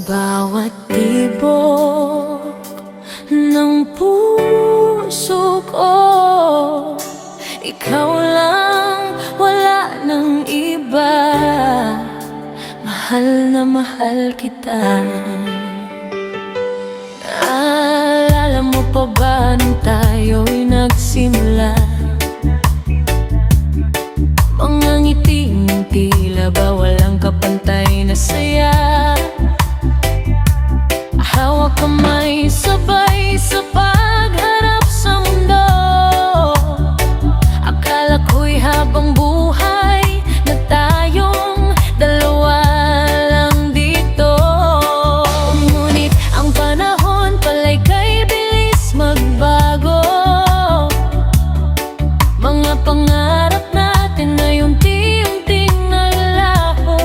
bawat tibok ng puso ko, ikaw lang, wala nang iba. Mahal na mahal kita. Naalala mo pa ba nung tayo'y nagsimula? Mga ngiting tila ba walang kapantay na saya. Hawak kamay sabay sa pagharap sa mundo. Akala ko'y habang buhay na tayong dalawa lang dito. Ngunit ang panahon pala'y kay bilis magbago. Mga pangarap natin ay unti-unting naglaho.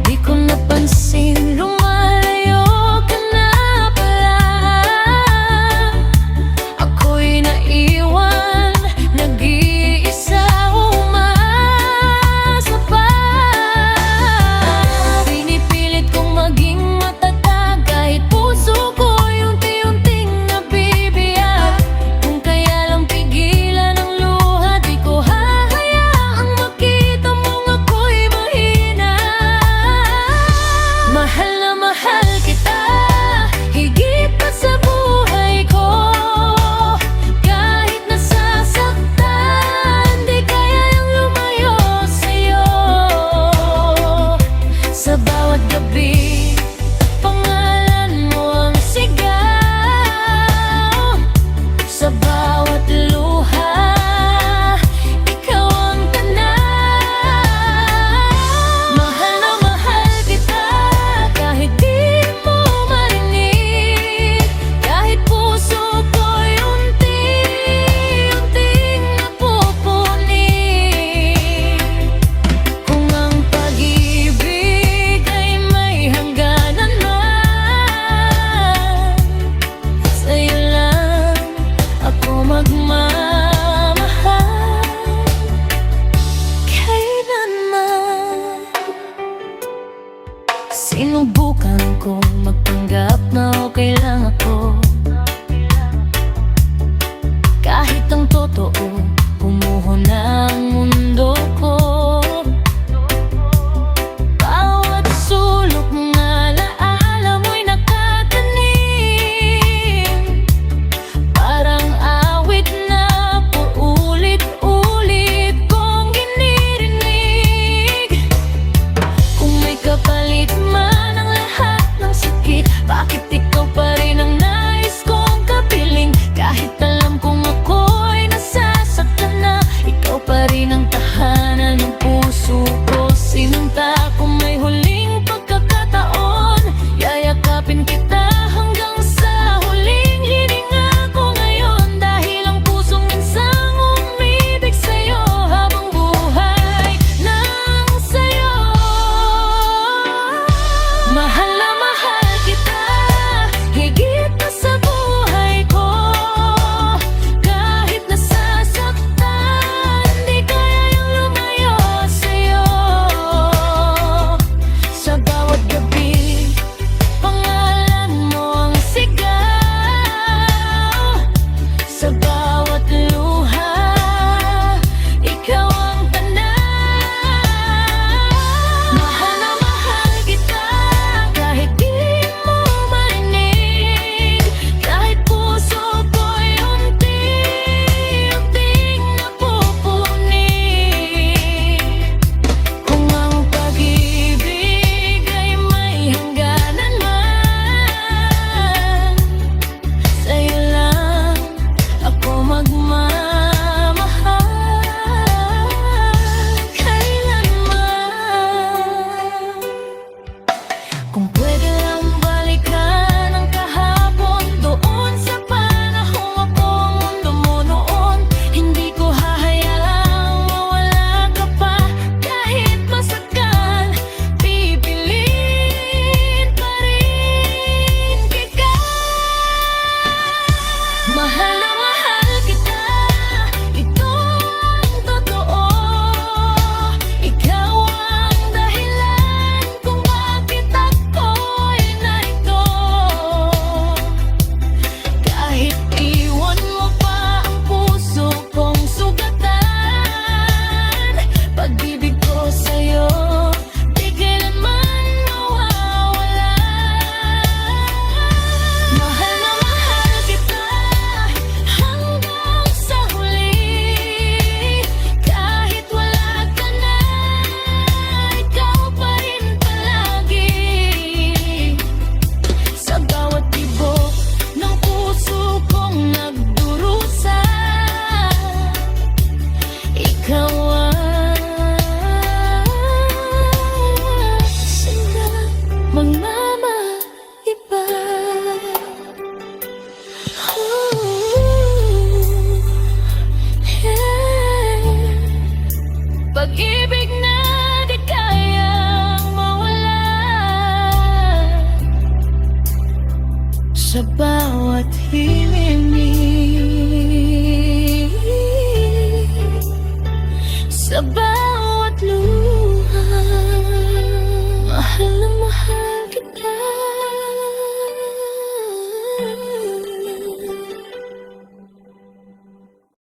Di ko napansin lumalayo ka na pala. Ako'y naiwan, nag-iisa, umasa pa. Pinipilit kong maging matatag kahit puso ko'y unti-unting nabibiyak. Kung kaya lang pigilan ang luha, di ko hahayaang makita mong ako'y mahina. Mahal na mahal kita, higit pa sa buhay ko. Kahit nasasaktan, di kayang lumayo sa'yo. Sa bawat gabi, pangalan mo ang sigaw. Sa bawat luha, ikaw ang tanaw. Mahal na mahal kita, kahit di mo marinig. Kahit puso ko'y unti-unting napupunig. Kung ang pag-ibig ay may hangganan man, sa'yo lang ako magmamahal kailanman. Sinubukan kong magpanggap na okay lang ako, kahit ang totoo humuho na ang mundo ko. Bawat sulok ng alaala mo'y nakatanim. Parang awit na paulit-ulit kong ginirinig. Kung may kapalit man ang lahat ng sakit, bakit ikaw pa rin ang nais kong kapiling? Kahit alam kong ako'y nasasaktan na, ikaw pa rin magmamaiba. Pag-ibig na di kayang mawala sa bawat himig, sa bawat